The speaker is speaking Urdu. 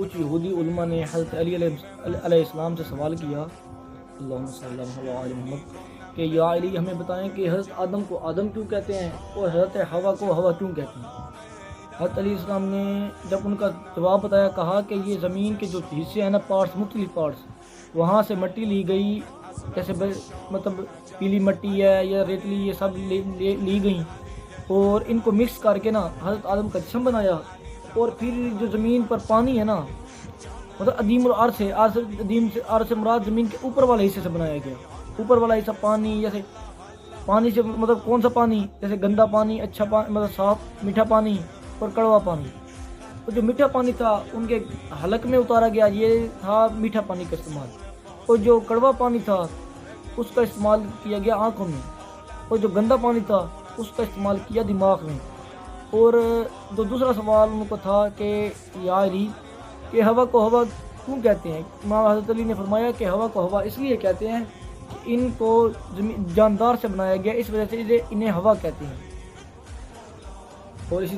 کچھ یہودی علماء نے حضرت علی علیہ السلام سے سوال کیا، اللہم صلی اللہ علیہ محمد، کہ یا علی ہمیں بتائیں کہ حضرت آدم کو آدم کیوں کہتے ہیں اور حضرت حوا کو ہوا کیوں کہتے ہیں؟ حضرت علیہ السلام نے جب ان کا جواب بتایا، کہا کہ یہ زمین کے جو حصے ہیں نا، پارٹس، مختلف پارٹس، وہاں سے مٹی لی گئی، جیسے مطلب پیلی مٹی ہے یا ریتلی، یہ سب لی گئیں اور ان کو مکس کر کے نا حضرت آدم کا جسم بنایا. اور پھر جو زمین پر پانی ہے نا، مطلب عدیم الارض ہے، عدیم سے عرض سے مراد زمین کے اوپر والے حصے سے بنایا گیا. اوپر والا حصہ پانی، جیسے پانی سے مطلب کون سا پانی، جیسے گندا پانی، اچھا پانی، مطلب صاف میٹھا پانی اور کڑوا پانی. تو جو میٹھا پانی تھا ان کے حلق میں اتارا گیا، یہ تھا میٹھا پانی کا استعمال. اور جو کڑوا پانی تھا اس کا استعمال کیا گیا آنکھوں میں. اور جو گندا پانی تھا اس کا استعمال کیا دماغ میں. اور جو دوسرا سوال ان کو تھا کہ یا علی، کہ ہوا کو ہوا کیوں کہتے ہیں؟ امام حضرت علی نے فرمایا کہ ہوا کو ہوا اس لیے کہتے ہیں کہ ان کو جاندار سے بنایا گیا، اس وجہ سے انہیں ہوا کہتے ہیں. اور اسی